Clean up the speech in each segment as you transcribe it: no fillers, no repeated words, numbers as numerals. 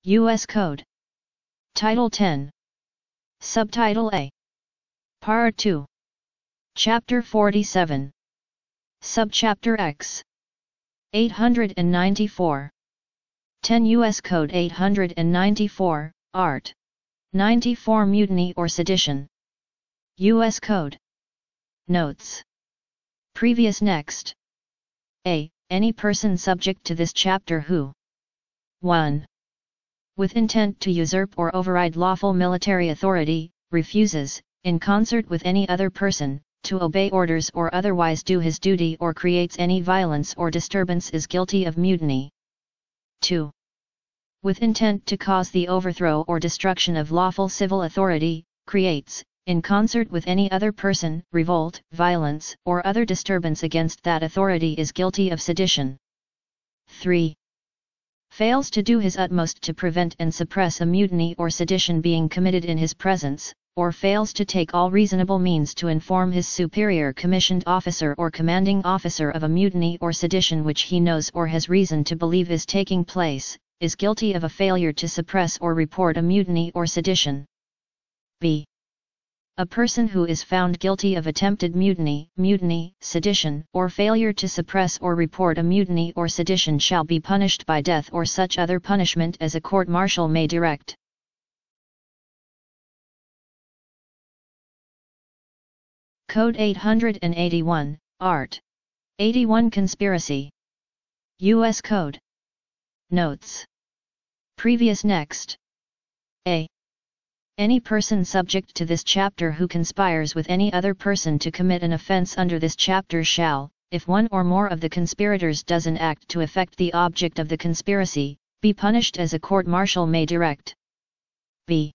U.S. Code. Title 10. Subtitle A. Part 2. Chapter 47. Subchapter X. 894. 10 U.S. Code 894, Art. 94 Mutiny or Sedition. U.S. Code. Notes. Previous Next. A. Any person subject to this chapter who 1. With intent to usurp or override lawful military authority, refuses, in concert with any other person, to obey orders or otherwise do his duty or creates any violence or disturbance is guilty of mutiny. 2. With intent to cause the overthrow or destruction of lawful civil authority, creates, in concert with any other person, revolt, violence, or other disturbance against that authority is guilty of sedition. 3. Fails to do his utmost to prevent and suppress a mutiny or sedition being committed in his presence, or fails to take all reasonable means to inform his superior commissioned officer or commanding officer of a mutiny or sedition which he knows or has reason to believe is taking place, is guilty of a failure to suppress or report a mutiny or sedition. B. A person who is found guilty of attempted mutiny, sedition, or failure to suppress or report a mutiny or sedition shall be punished by death or such other punishment as a court-martial may direct. Code 881, Art. 81 Conspiracy. U.S. Code. Notes. Previous Next. A. Any person subject to this chapter who conspires with any other person to commit an offense under this chapter shall, if one or more of the conspirators does an act to effect the object of the conspiracy, be punished as a court-martial may direct. B.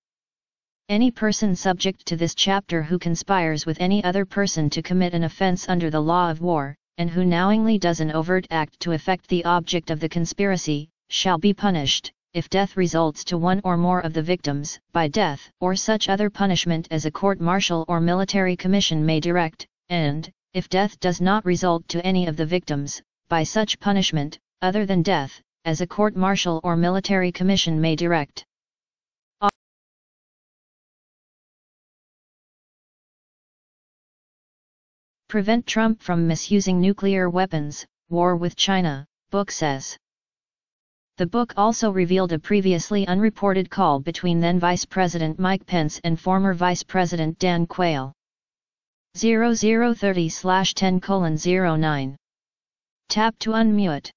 Any person subject to this chapter who conspires with any other person to commit an offense under the law of war, and who knowingly does an overt act to effect the object of the conspiracy, shall be punished, if death results to one or more of the victims, by death or such other punishment as a court-martial or military commission may direct, and, if death does not result to any of the victims, by such punishment, other than death, as a court-martial or military commission may direct. Prevent Trump from misusing nuclear weapons, War with China, book says. The book also revealed a previously unreported call between then Vice President Mike Pence and former Vice President Dan Quayle. 0030/10:09. Tap to unmute.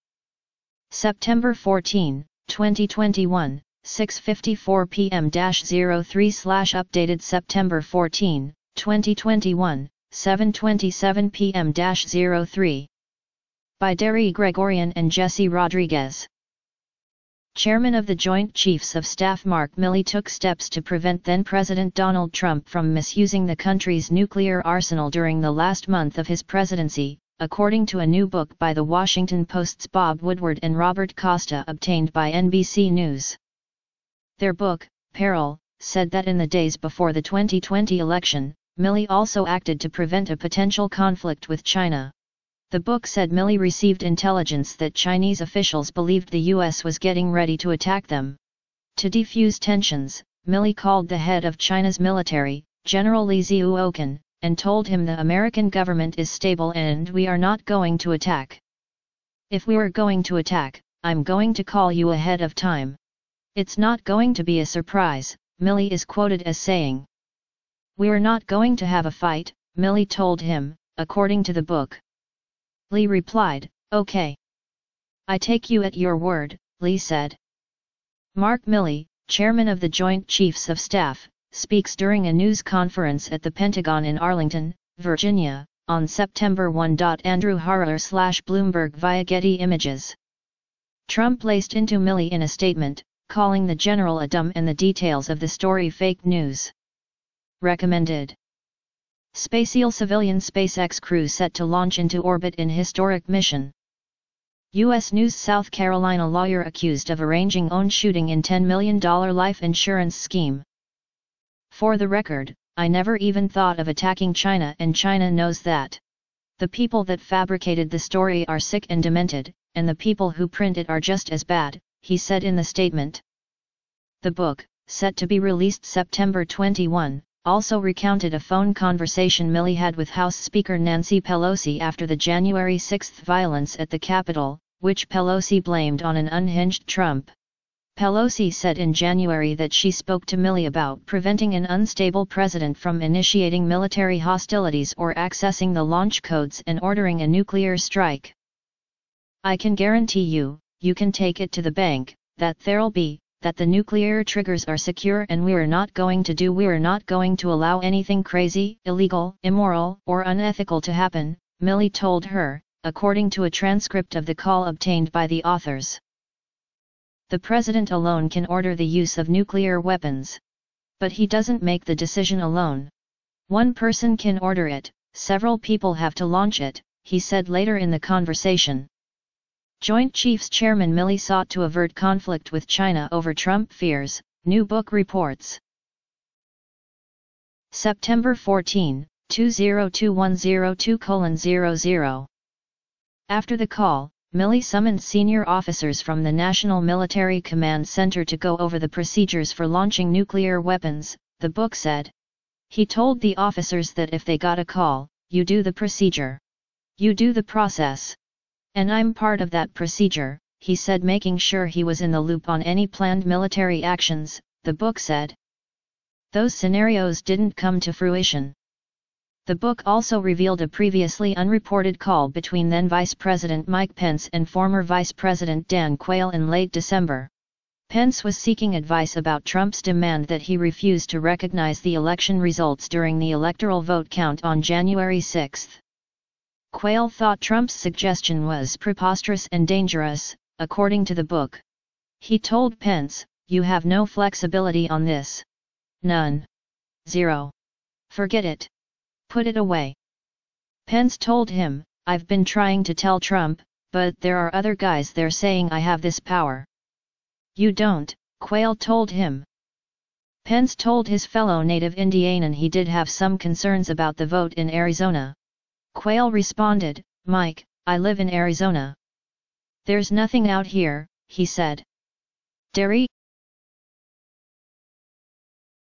September 14, 2021, 6:54 p.m.-03/updated September 14, 2021, 7:27 p.m.-03. By Derry Gregorian and Jesse Rodriguez. Chairman of the Joint Chiefs of Staff Mark Milley took steps to prevent then-President Donald Trump from misusing the country's nuclear arsenal during the last month of his presidency, according to a new book by The Washington Post's Bob Woodward and Robert Costa obtained by NBC News. Their book, Peril, said that in the days before the 2020 election, Milley also acted to prevent a potential conflict with China. The book said Milley received intelligence that Chinese officials believed the U.S. was getting ready to attack them. To defuse tensions, Milley called the head of China's military, General Li Ziuokan, and told him the American government is stable and we are not going to attack. If we were going to attack, I'm going to call you ahead of time. It's not going to be a surprise, Milley is quoted as saying. We're not going to have a fight, Milley told him, according to the book. Li replied, "Okay. I take you at your word," Li said. Mark Milley, chairman of the Joint Chiefs of Staff, speaks during a news conference at the Pentagon in Arlington, Virginia, on September 1. Andrew Harrer/Bloomberg via Getty Images. Trump laced into Milley in a statement, calling the general a dumb and the details of the story fake news. Recommended. Spacial civilian SpaceX crew set to launch into orbit in historic mission. U.S. News: South Carolina lawyer accused of arranging own shooting in $10 million life insurance scheme. For the record, I never even thought of attacking China and China knows that. The people that fabricated the story are sick and demented, and the people who print it are just as bad, he said in the statement. The book, set to be released September 21, also recounted a phone conversation Milley had with House Speaker Nancy Pelosi after the January 6 violence at the Capitol, which Pelosi blamed on an unhinged Trump. Pelosi said in January that she spoke to Milley about preventing an unstable president from initiating military hostilities or accessing the launch codes and ordering a nuclear strike. "I can guarantee you, you can take it to the bank, that the nuclear triggers are secure and we're not going to allow anything crazy, illegal, immoral, or unethical to happen," Milley told her, according to a transcript of the call obtained by the authors. "The president alone can order the use of nuclear weapons. But he doesn't make the decision alone. One person can order it, several people have to launch it," he said later in the conversation. Joint Chiefs Chairman Milley sought to avert conflict with China over Trump fears, new book reports. September 14, 202102:00. After the call, Milley summoned senior officers from the National Military Command Center to go over the procedures for launching nuclear weapons, the book said. He told the officers that if they got a call, you do the procedure. You do the process. "And I'm part of that procedure," he said, making sure he was in the loop on any planned military actions, the book said. Those scenarios didn't come to fruition. The book also revealed a previously unreported call between then Vice President Mike Pence and former Vice President Dan Quayle in late December. Pence was seeking advice about Trump's demand that he refuse to recognize the election results during the electoral vote count on January 6. Quayle thought Trump's suggestion was preposterous and dangerous, according to the book. He told Pence, "You have no flexibility on this. None. Zero. Forget it. Put it away." Pence told him, "I've been trying to tell Trump, but there are other guys there saying I have this power." "You don't," Quayle told him. Pence told his fellow native Indianan he did have some concerns about the vote in Arizona. Quayle responded, "Mike, I live in Arizona. There's nothing out here," he said. Derry,